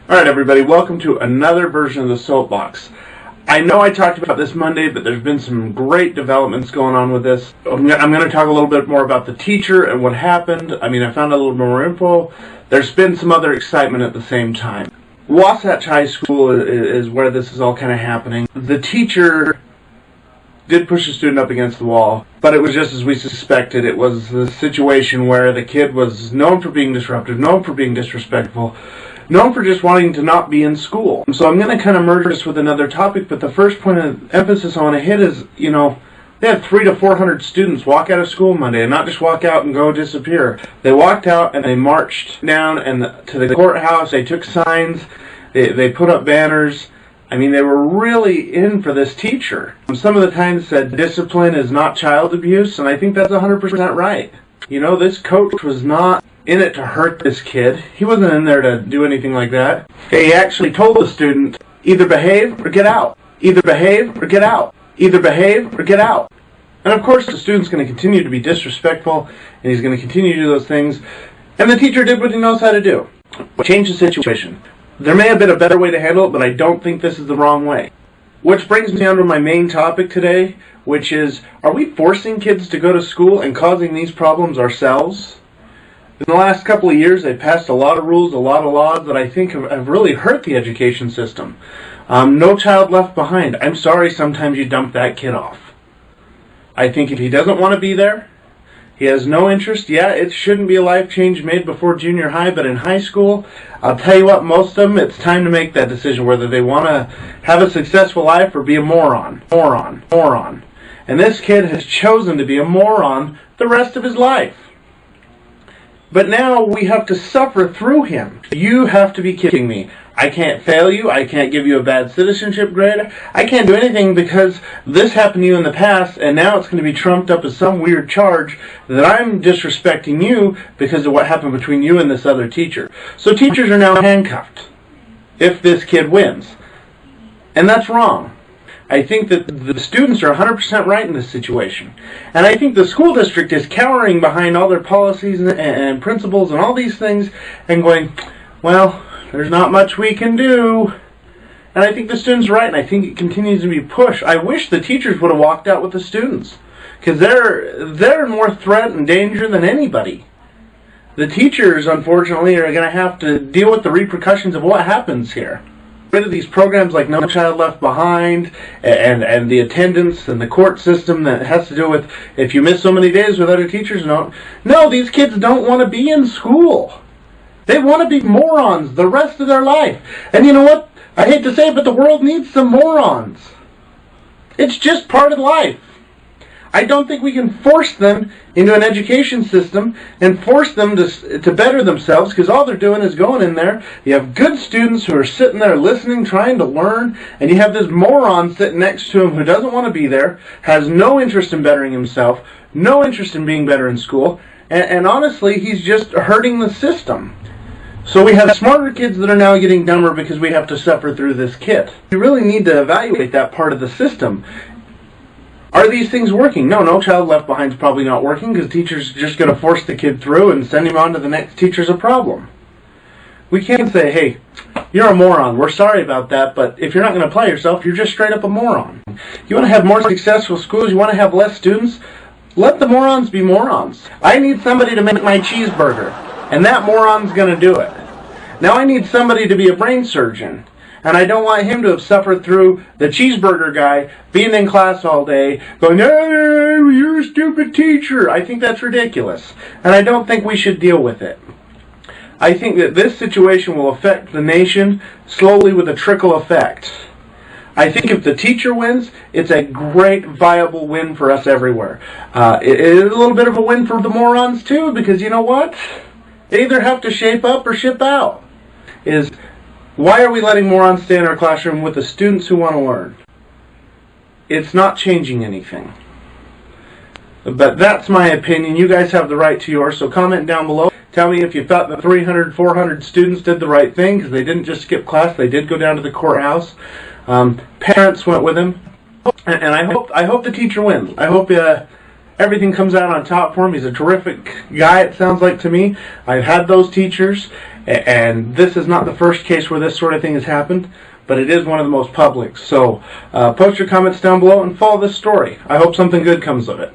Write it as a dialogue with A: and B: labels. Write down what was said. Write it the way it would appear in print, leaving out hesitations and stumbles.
A: Alright everybody, welcome to another version of the Soapbox. I know I talked about this Monday, but there's been some great developments going on with this. I'm going to talk a little bit more about the teacher and what happened. I found a little more info. There's been some other excitement at the same time. Wasatch High School is where this is all kind of happening. The teacher did push a student up against the wall, but it was just as we suspected. It was a situation where the kid was known for being disruptive, known for being disrespectful, known for just wanting to not be in school. So I'm going to kind of merge this with another topic, but the first point of emphasis I want to hit is, they had 300 to 400 students walk out of school Monday, and not just walk out and go disappear. They walked out and they marched down to the courthouse. They took signs. They put up banners. They were really in for this teacher. Some of the times said discipline is not child abuse, and I think that's 100% right. This coach was not in it to hurt this kid. He wasn't in there to do anything like that. He actually told the student, either behave or get out. Either behave or get out. Either behave or get out. And of course the student's going to continue to be disrespectful, and he's going to continue to do those things. And the teacher did what he knows how to do. Change the situation. There may have been a better way to handle it, but I don't think this is the wrong way. Which brings me on to my main topic today, which is, are we forcing kids to go to school and causing these problems ourselves? In the last couple of years, they've passed a lot of rules, a lot of laws that I think have really hurt the education system. No child left behind. I'm sorry, sometimes you dump that kid off. I think if he doesn't want to be there, he has no interest, yeah, it shouldn't be a life change made before junior high, but in high school, I'll tell you what, most of them, it's time to make that decision whether they want to have a successful life or be a moron. And this kid has chosen to be a moron the rest of his life. But now we have to suffer through him. You have to be kidding me. I can't fail you. I can't give you a bad citizenship grade. I can't do anything because this happened to you in the past, and now it's going to be trumped up as some weird charge that I'm disrespecting you because of what happened between you and this other teacher. So teachers are now handcuffed if this kid wins. And that's wrong. I think that the students are 100% right in this situation. And I think the school district is cowering behind all their policies and principles and all these things and going, well, there's not much we can do. And I think the students are right, and I think it continues to be pushed. I wish the teachers would have walked out with the students, because they're in more threat and danger than anybody. The teachers, unfortunately, are going to have to deal with the repercussions of what happens here. Rid of these programs like No Child Left Behind and the attendance and the court system that has to do with if you miss so many days with other teachers. No, these kids don't want to be in school. They want to be morons the rest of their life. And you know what? I hate to say it, but the world needs some morons. It's just part of life. I don't think we can force them into an education system and force them to better themselves, because all they're doing is going in there. You have good students who are sitting there listening, trying to learn, and you have this moron sitting next to him who doesn't want to be there, has no interest in bettering himself, no interest in being better in school, and honestly, he's just hurting the system. So we have smarter kids that are now getting dumber because we have to suffer through this kid. You really need to evaluate that part of the system. Are these things working? No Child Left Behind is probably not working, because teachers are just going to force the kid through and send him on to the next teacher's a problem. We can't say, hey, you're a moron. We're sorry about that, but if you're not going to apply yourself, you're just straight up a moron. You want to have more successful schools? You want to have less students? Let the morons be morons. I need somebody to make my cheeseburger, and that moron's going to do it. Now I need somebody to be a brain surgeon, and I don't want him to have suffered through the cheeseburger guy being in class all day, going, hey, you're a stupid teacher. I think that's ridiculous, and I don't think we should deal with it. I think that this situation will affect the nation slowly with a trickle effect. I think if the teacher wins, it's a great, viable win for us everywhere. It is a little bit of a win for the morons, too, because you know what? They either have to shape up or ship out. Why are we letting morons stay in our classroom with the students who want to learn? It's not changing anything. But that's my opinion. You guys have the right to yours, so comment down below. Tell me if you thought the 300, 400 students did the right thing, because they didn't just skip class, they did go down to the courthouse. Parents went with him. And I hope the teacher wins. I hope everything comes out on top for him. He's a terrific guy, it sounds like to me. I've had those teachers, And this is not the first case where this sort of thing has happened, but it is one of the most public. So post your comments down below and follow this story. I hope something good comes of it.